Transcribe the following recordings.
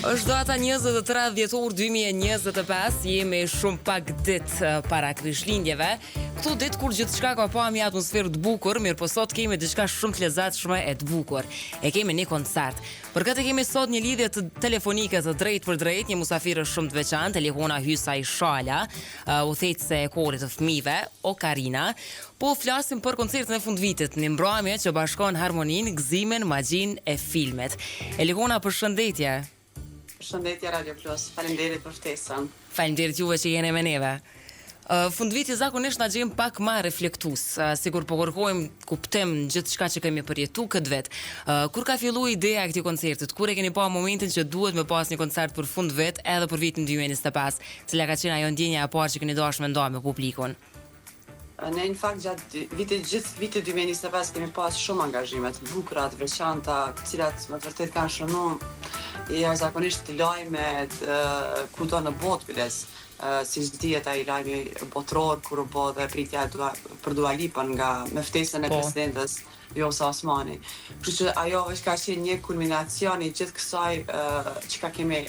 Është data 23 dhjetor 2025, jemi shumë pak ditë para Krishtlindjeve. Këto ditë kur gjithçka ka pami atmosferë të bukur, mirë po sot kemi diçka shumë të lezetshme e të bukur. E kemi një koncert. Për këtë kemi sot një lidhje të telefonike të drejt për drejt, një musafirë shumë të veçantë, Elihona Hysaj Shala, udhëheqëse e korit të fëmijëve, Okarina. Po flasim për koncertin e fundvitit, një mbrëmje që bashkon harmoninë, gëzimin, magjin e filmet. Elihona, përshëndetje. Përshëndetje Radio Plus, faleminderit për ftesën. Faleminderit juve që jeni me neve. Fundviti zakonisht na gjejmë pak më reflektues, sikur po kërkojmë kuptim gjithçka që kemi përjetuar këtë vet. Kur ka filluar ideja e këtij koncertit? Kur e keni pa momentin që duhet me pas një koncert për fundvit edhe për vitin 2025? Cila ka qenë ajo ndjenja e parë që keni dashur me nda me publikun? Ne në fakt gjatë gjithë vitit 2025 kemi pas shumë angazhime të bukura, të veçanta, të cilat më të vërtet kanë shënuar jashtëzakonisht lajmet kudo në botë biles. Siç dihet ai lajmi botror kur u bë dhe pritja për Dua Lipën me ftesën e presidentes Vjosa Osmani. Kështu që ajo është ka qenë një kulminacion i gjithë kësaj që ka kemi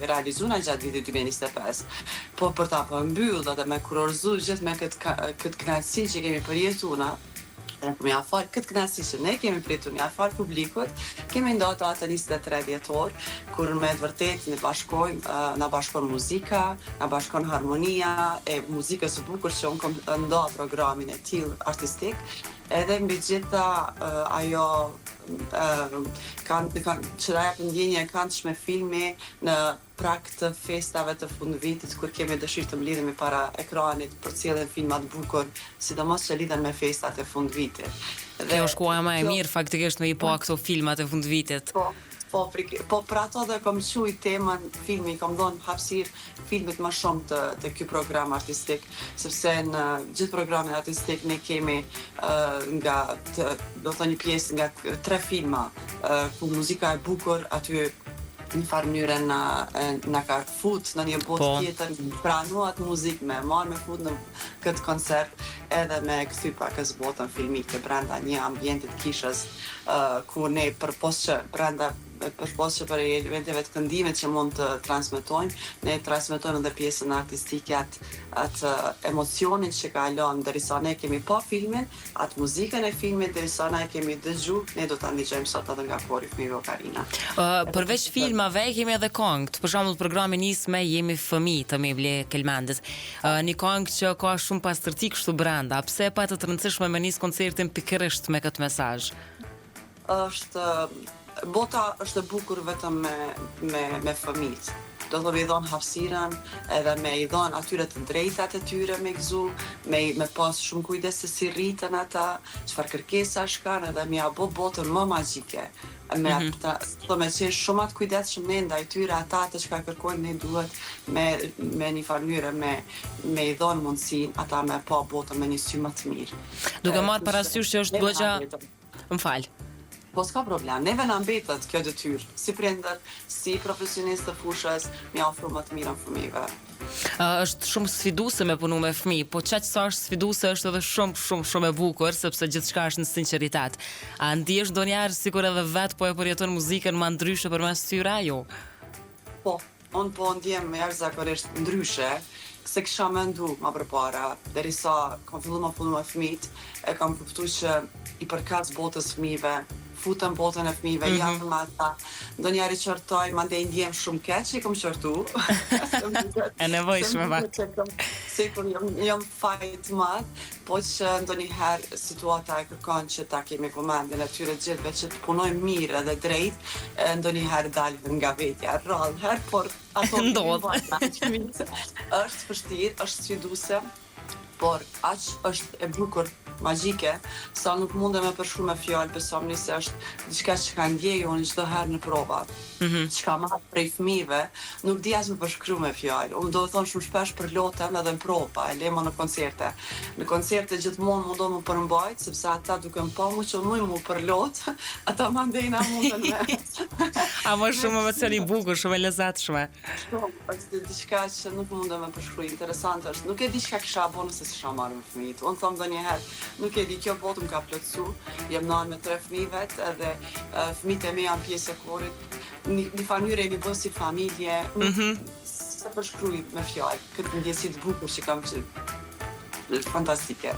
realizuar gjatë vitit 2025. Po për ta përmbyllur dhe me kurorzu gjithë me këtë kënaqësi që kemi përjetuar, me afar këtë kënaqësi që ne kemi pritur me afar publikut, kemi ndotë atë 23 dhjetor, kur me të vërtet na bashkon muzika, na bashkon harmonia e muzikës së bukur që unë kom nda programin e tillë artistik, edhe mbi gjitha ajo që da japë ndjenje e këndshme filmi në prak të festave të fundvitit, kur kemi dëshirë të mlidhemi para ekranit për cilën filmat bukur, sidomos që lidhen me festat e fundvitit. Kjo është koha më e mirë faktikisht me i pa këto filmat e fundvitit. Po për ato dhe kom quj temën filmi, kom dhonë hapësirë filmit më shumë të ky program artistik, sepse në gjithë programin artistik ne kemi do të një pjesë nga 3 filma, ku muzika e bukur aty në farë mënyre na ka fut në një botë tjetër, pranuat muzikë me marrë me fut në këtë koncert, edhe me kthy pak botën filmike brenda një ambientit kishës, ku ne përpos që për eventeve të këndimit që mund të transmetojmë, ne transmetojmë edhe pjesën artistike atë emocionin që ka lënë derisa ne kemi pa filmin, atë muzikën e filmit derisa ne kemi dëgju, ne do ta ndiqojmë sot edhe nga kori fëmijëve Okarina. Përveç filmave kemi edhe këngë. Për shembull programi nis me Jemi fëmijë të Mevle Kelmendit. Një këngë që ka shumë pastërti kështu brenda. Pse pa të rëndësishme me nis koncertin pikërisht me këtë mesazh? Bota është e bukur vetëm me fëmijët. Do të i dhon hapësirën, edhe me i dhon atyre të drejtat e tyre me gëzu, me pas shumë kujdes se si rritën ata, çfarë kërkesash kanë, edhe me ja bë botën më magjike. Me qenë shumë atë kujdesshëm ne ndaj tyre, ata atë që ka kërkojnë ne duhet me një farë mënyrë me i dhon mundësinë ata me pa botën me një sy më të mirë. Duke marrë parasysh që është goxha, më fal. Po s'ka problem, neve na mbetet kjo detyrë, si prindër, si profesionist të fushës, me ofru më të mirën fëmijëve. Është shumë sfiduese me punu me fëmijë, po çaq sa është sfiduese është edhe shumë e bukur, sepse gjithçka është në sinqeritet. A ndihesh ndonjëherë sikur edhe vet po e përjeton muzikën më ndryshe përmes tyre ajo? Po, unë po ndjem jashtëzakonisht ndryshe, se kisha mendu më përpara, derisa kam filluar më punu me fëmijët, e kam kuptuar që i përkas botës fëmijëve, futën botën e fëmijëve, janë ata. Ndonjëherë qortoj, mandej ndjem shumë keq që i kam qortu. E nevojshme pak. Sikur jam fajt madh, po që ndonjëherë situata e kërkon që ta kemi vëmendjen e tyre gjithëve që të punojmë mirë edhe drejt, ndonjëherë dalën nga vetja rrallë, por ato është vështirë, është sfiduese, por aq është e bukur, magjike, sa nuk mundem me përshkru me fjalë, besomni se është diçka që ka ndjeju unë çdo herë në prova. Çka marr prej fëmijëve, nuk di as me përshkru me fjalë. Unë do të thonë shumë shpesh për lotem edhe në prova, e lemo në koncerte. Në koncerte gjithmonë mundohem më përmbajt, sepse ata duke më pa mu që mu për lot, ata mandej na mundën me. A më shumë emocion i bukur, shumë e lezetshme. Shumë, është diçka që nuk mundem me përshkruaj, interesante është. Nuk e di çka kisha bënë nëse se s'isha marrë me fëmijët. Unë thom ndonjëherë, nuk e di, kjo botë më ka plotësu, jem nën me 3 fëmijë vet, edhe fëmijët e mi janë pjesë e korit. Një mënyrë jemi bërë si familje, se përshkruaj me fjalë, këtë ndjesi të bukur që kam që fantastike.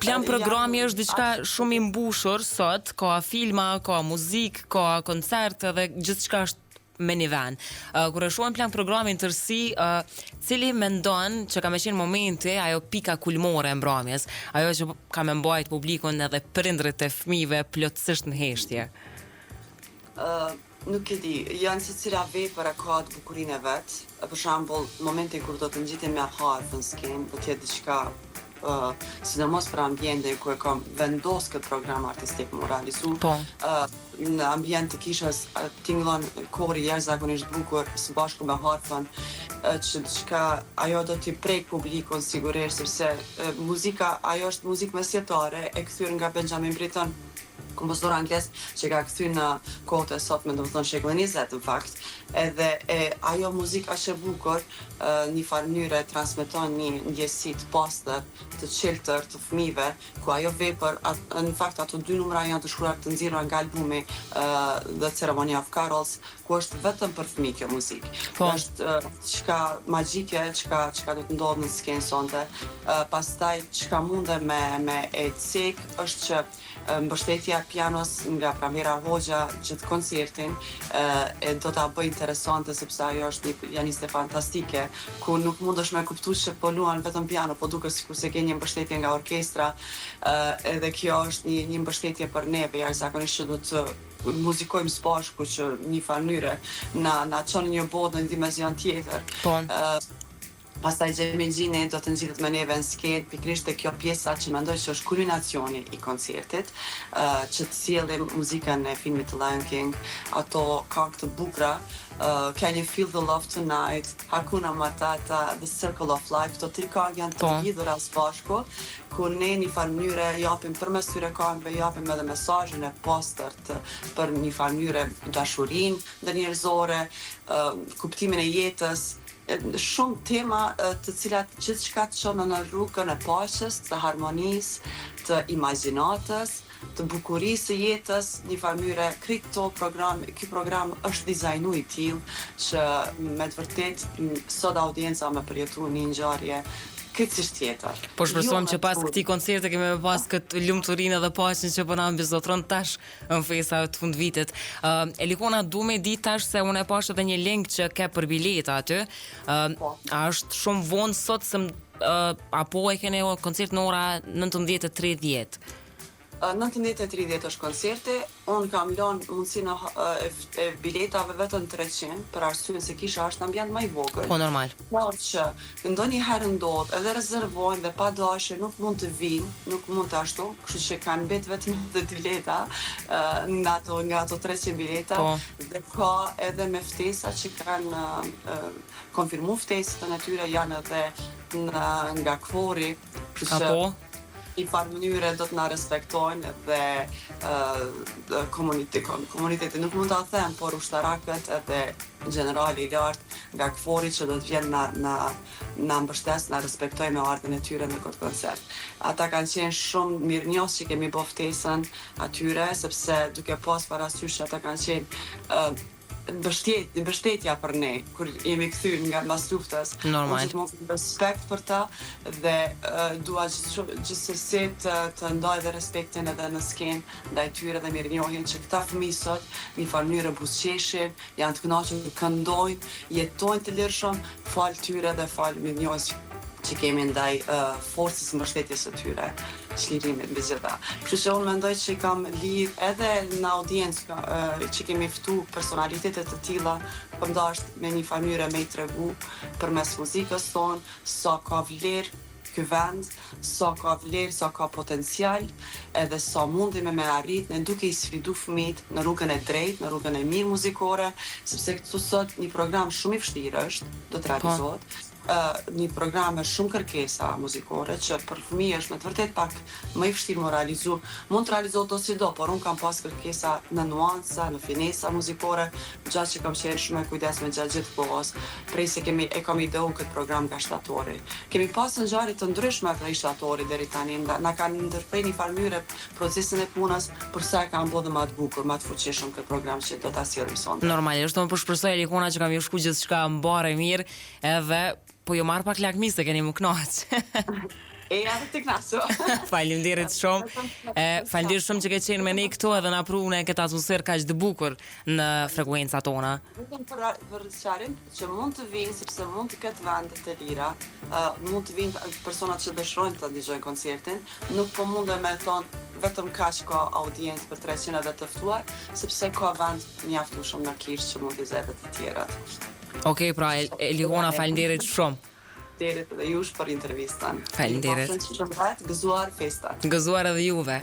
Plan programi është diçka shumë i mbushur sot, ka filma, ka muzikë, ka koncerte dhe gjithçka është me një ven. Kur e shohim plan programin tërësi, cili mendon që ka me qenë momenti, ajo pika kulmore e mbrëmjes, ajo që ka me mbajt publikun edhe prindrit e fëmijëve plotësisht në heshtje? Nuk e di, janë se cila vepër e ka të bukurinë e vet. Për shembull, momenti kur do të ngjitem me harfën në skenë, do të jetë diçka sidomos për ambientin ku e kam vendos këtë program artistik më realizu. Në ambient të kishës tingëllon kori jashtëzakonisht bukur së bashku me harfën, që diçka ajo do t'i prek publikun sigurisht, sepse muzika ajo është muzikë mesjetare e kthyer nga Benjamin Britten, kompozitor angles që ka kthy në kohët e sotme, domethënë shekullin 20 në fakt, edhe ajo muzikë është e bukur, një farë mënyre transmeton një ndjesi të pastër, të qeltër të fëmijëve, ku ajo vepër, në fakt ato 2 numra janë të shkruar të nxjerrura nga albumi The Ceremony of Carols, ku është vetëm për fëmijë kjo muzikë. Është çka magjike, çka do të ndodhë në skenë sonte. Pastaj çka mundem me e cek është që mbështetja pianos nga Pramira Hoxha gjithë koncertin do ta bëj interesante sepse ajo është një pianiste fantastike ku nuk mundesh me kuptu që po luan vetëm piano, po duket sikur se ke një mbështetje nga orkestra, edhe kjo është një mbështetje për neve, jashtëzakonisht që do të muzikojmë së bashku që një farë mënyre na çon një botë në një dimension tjetër. Pastaj Xhemi Xhini do të nxjidhet me neve në skenë, pikërisht te kjo pjesa që mendoj që është kulminacioni i koncertit, që të sjellim muzikën e filmit The Lion King, ato këngë të bukura, Can You Feel the Love Tonight, Hakuna Matata, The Circle of Life, to 3 këngë janë të lidhura së bashku, ku ne një farë mënyre japim përmes këtyre këngëve, japim edhe mesazhin e pastërt për një farë mënyre dashurinë ndërnjerëzore, kuptimin e jetës, shumë tema të cilat gjithçka të çon në rrugën e paqes, të harmonisë, të imagjinatës, të bukurisë së jetës, një farë mënyre ky program është dizajnuar i tillë që me të vërtetë sot audienca më përjetu një ngjarje krejtësisht tjetër. Po shpresojmë që pas këtij koncerte kemi me pas këtë lumturinë dhe paqen që po na mbizotron tash në festa të fundvitit. Elikona, du me di tash se unë e pash edhe një link që ke për bileta aty. A është shumë vonë sot se apo e keni koncert në ora 19:30? 19:30 është koncerti, unë kam lënë mundësinë e biletave vetëm 300, për arsye se kisha është ambient më i vogël. Po normal. Por që ndonjëherë ndodh, edhe rezervojnë dhe pa dashje nuk mund të vinë, nuk mund të ashtu, kështu që kanë mbet vetëm 10 bileta nga ato 300 bileta, dhe ka edhe me ftesa që kanë konfirmu ftesat e tyre, janë edhe nga kvori, kështu që i farë mënyre do të na respektojnë dhe komuniteti nuk mund ta them, por ushtarakët edhe generali i lartë nga kvori që do të vjenë na mbështes, na respektojnë me ardhen e tyre në këtë koncert. Ata kanë qenë shumë mirënjohës që kemi bë ftesën atyre, sepse duke pas parasysh që ata kanë qenë mbështetja për ne kur jemi kthyer nga mbas luftës. Normal. Unë gjithmonë respekt për ta dhe dua gjithsesi të ndaj dhe respektin edhe në skenë ndaj tyre dhe mirënjohjen që këta fëmijë sot në farë mënyrë buzëqeshin, janë të kënaqur, këndojnë, jetojnë të lirshëm, fal tyre dhe fal mirënjohjes që kemi ndaj forcës mbështetjes së tyre, çlirimit mbi gjitha. Kështu që unë mendoj që kam lidh edhe në audiencë që kemi ftu personalitete të tilla, për ndasht me një farë mënyre me i tregu përmes muzikës tonë, sa ka vlerë ky vend, sa ka vlerë, sa ka potencial, edhe sa mundemi me arrit ne duke i sfidu fëmijët në rrugën e drejtë, në rrugën e mirë muzikore, sepse këtu sot një program shumë i vështirë është, do të realizohet, një program me shumë kërkesa muzikore që për fëmijë është me të vërtet pak më i vështirë më realizu. Mund të realizohet ose do, por unë kam pas kërkesa në nuansa, në finesa muzikore, gjatë që kam qenë shumë e kujdesme gjatë gjithë kohës, prej se kam ideu këtë program nga shtatori. Kemi pas ngjarje të ndryshme prej shtatori deri tani, na kanë ndërprej një farë mënyre procesin e punës, përsa e kanë bërë më të bukur, më të fuqishëm këtë program që do ta sjellim sonte. Normalisht, unë po shpresoj Elikona që kam ju shku gjithçka mbarë mirë, edhe po ju marr pak lakmi se keni më kënaq. E edhe të knasu. Faleminderit shumë. Faleminderit shumë që ke qenë me ne këtu edhe na prune këtë atmosferë kaq të bukur në frekuencat tona. Vetëm për sqarim që mund të vinë, sepse mund të ketë vende të lira, mund të vinë personat që dëshirojnë të dëgjojnë koncertin, nuk po mundem me thonë vetëm kaq ka audiencë për 300 dhe të ftuar, sepse ka vend mjaftueshëm në Kish që mund të zëhet të tjerat. Okej, pra Elikona, faleminderit shumë. Derit dhe jush për intervistën. Faleminderit. Gëzuar festat. Gëzuar edhe juve.